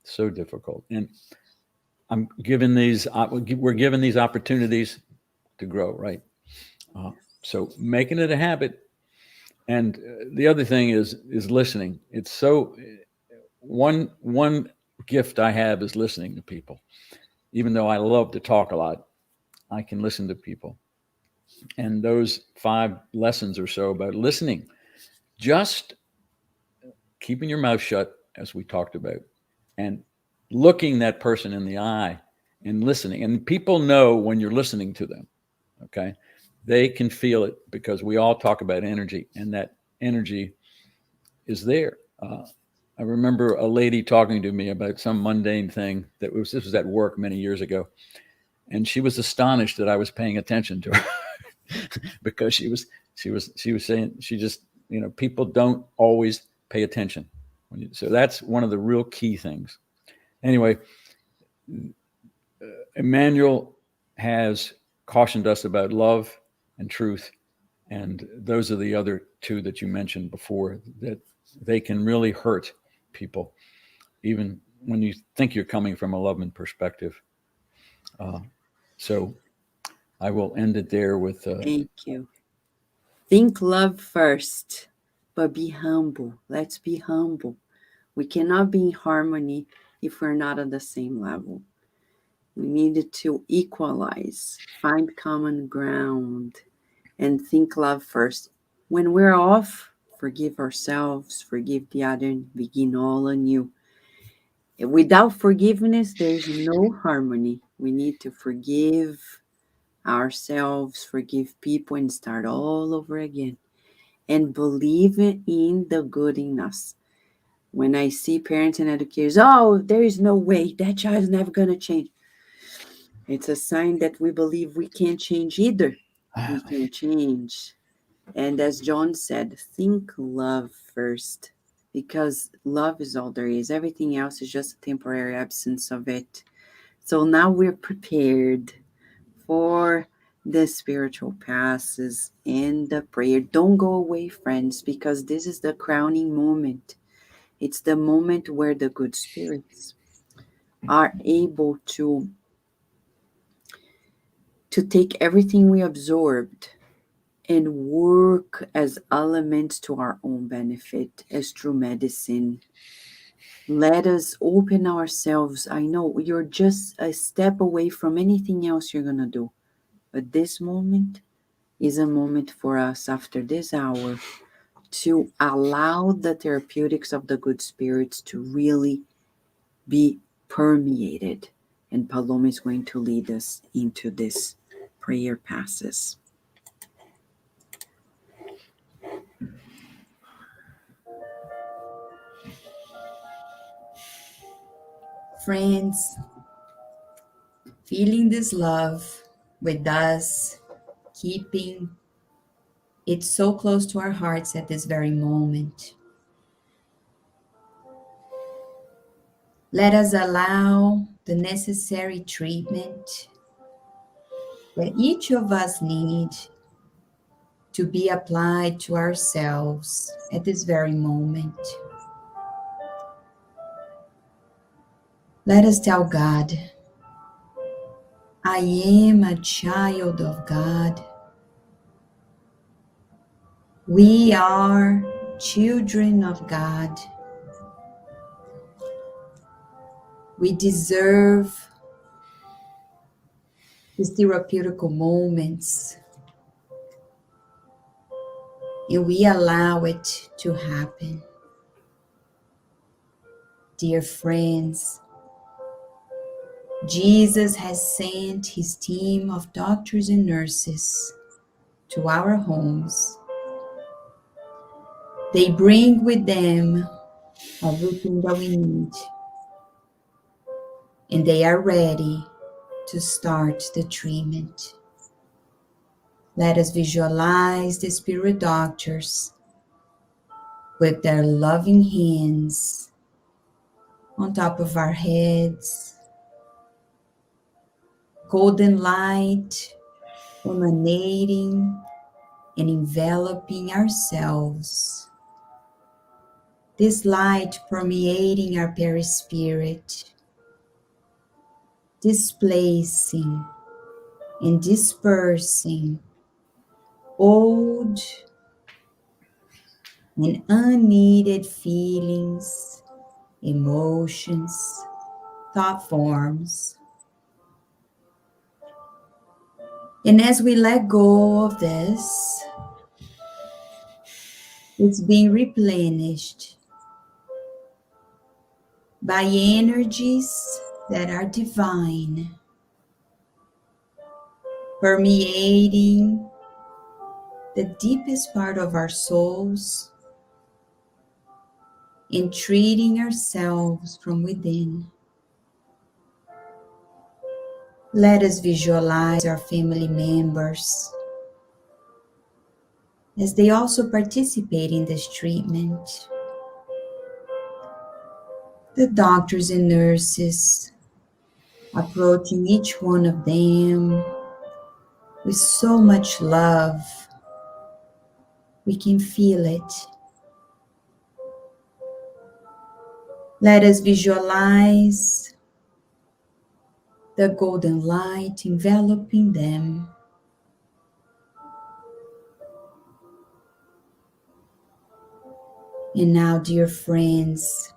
so difficult. And we're given these opportunities to grow, right? So making it a habit. And the other thing is listening. It's so one gift I have is listening to people. Even though I love to talk a lot, I can listen to people. And those 5 lessons or so about listening, just keeping your mouth shut, as we talked about, and looking that person in the eye and listening. And people know when you're listening to them, okay? They can feel it because we all talk about energy, and that energy is there. I remember a lady talking to me about some mundane thing this was at work many years ago. And she was astonished that I was paying attention to her because she was saying, she just, people don't always pay attention. So that's one of the real key things. Anyway, Emmanuel has cautioned us about love and truth. And those are the other 2 that you mentioned before, that they can really hurt people, even when you think you're coming from a loving perspective. So I will end it there with... Thank you. Think love first, but be humble. Let's be humble. We cannot be in harmony if we're not on the same level. We need to equalize, find common ground, and think love first. When we're off, forgive ourselves, forgive the other, and begin all anew. Without forgiveness, there's no harmony. We need to forgive ourselves, forgive people, and start all over again. And believe in the good in us. When I see parents and educators, there is no way, that child is never going to change. It's a sign that we believe we can't change either. We can change. And as John said, think love first, because love is all there is. Everything else is just a temporary absence of it. So now we're prepared for the spiritual passes and the prayer. Don't go away, friends, because this is the crowning moment. It's the moment where the good spirits are able to take everything we absorbed and work as elements to our own benefit, as true medicine. Let us open ourselves. I know you're just a step away from anything else you're going to do. But this moment is a moment for us after this hour to allow the therapeutics of the good spirits to really be permeated. And Paloma is going to lead us into this prayer passes. Friends, feeling this love with us, keeping it so close to our hearts at this very moment. Let us allow the necessary treatment that each of us need to be applied to ourselves at this very moment. Let us tell God, I am a child of God. We are children of God. We deserve these therapeutic moments, and we allow it to happen. Dear friends, Jesus has sent his team of doctors and nurses to our homes. They bring with them everything that we need, and they are ready to start the treatment. Let us visualize the spirit doctors with their loving hands on top of our heads, golden light emanating and enveloping ourselves. This light permeating our perispirit, displacing and dispersing old and unneeded feelings, emotions, thought forms. And as we let go of this, it's being replenished by energies that are divine, permeating the deepest part of our souls and treating ourselves from within. Let us visualize our family members as they also participate in this treatment. The doctors and nurses approaching each one of them with so much love. We can feel it. Let us visualize the golden light enveloping them. And now, dear friends,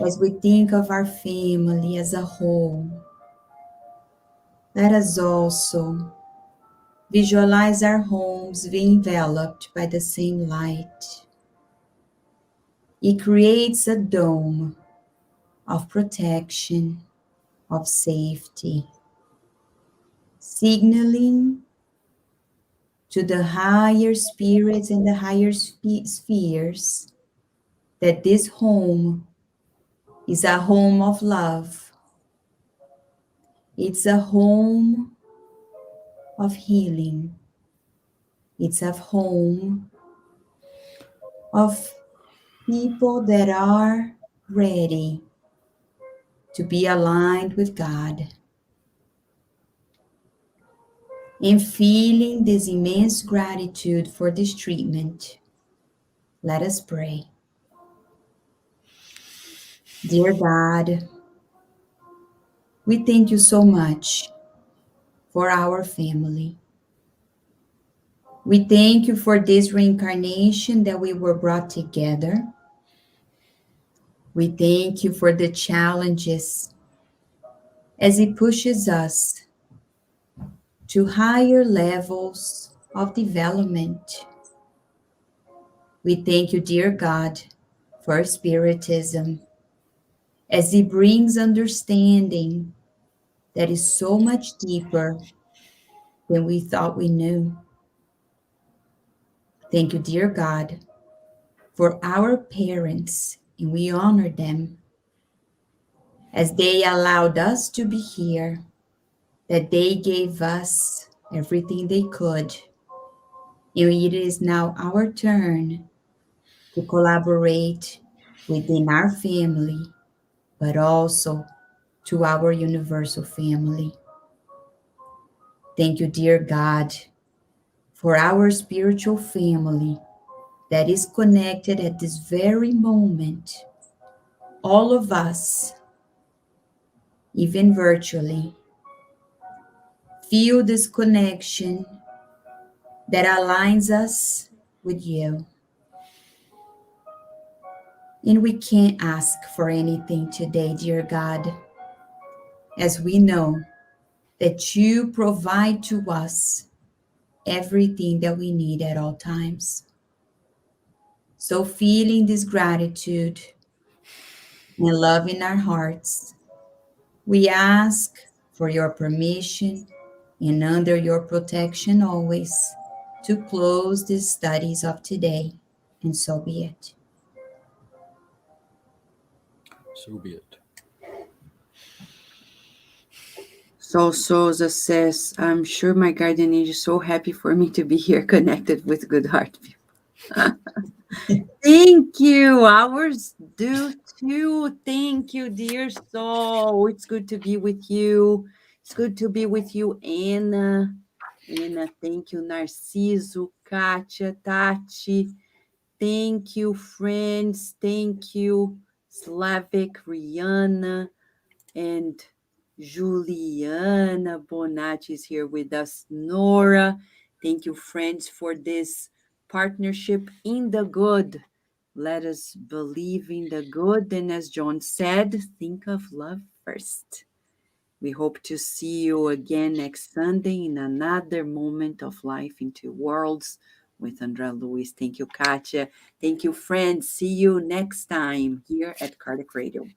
as we think of our family as a whole, let us also visualize our homes being enveloped by the same light. It creates a dome of protection, of safety, signaling to the higher spirits and the higher spheres that this home is a home of love. It's a home of healing. It's a home of people that are ready to be aligned with God and feeling this immense gratitude for this treatment. Let us pray. Dear God, we thank you so much for our family. We thank you for this reincarnation that we were brought together. We thank you for the challenges as it pushes us to higher levels of development. We thank you, dear God, for Spiritism as it brings understanding that is so much deeper than we thought we knew. Thank you, dear God, for our parents, and we honor them as they allowed us to be here, that they gave us everything they could. And it is now our turn to collaborate within our family, but also to our universal family. Thank you, dear God, for our spiritual family that is connected at this very moment. All of us, even virtually, feel this connection that aligns us with you. And we can't ask for anything today, dear God, as we know that you provide to us everything that we need at all times. So feeling this gratitude and love in our hearts, We ask for your permission and under your protection always to close the studies of today, and so be it. So be it. So Souza says, I'm sure my guardian angel is so happy for me to be here connected with good heart people. Thank you. Ours do too. Thank you, dear soul. It's good to be with you. It's good to be with you, Anna. Anna, thank you, Narciso, Kátia, Tati. Thank you, friends. Thank you, Slavic, Rihanna, and Juliana Bonatti is here with us. Nora, thank you, friends, for this partnership in the good. Let us believe in the good. And as John said, think of love first. We hope to see you again next Sunday in another moment of life in two worlds with Andre Luiz. Thank you, Kátia. Thank you, friends. See you next time here at Cardiac Radio.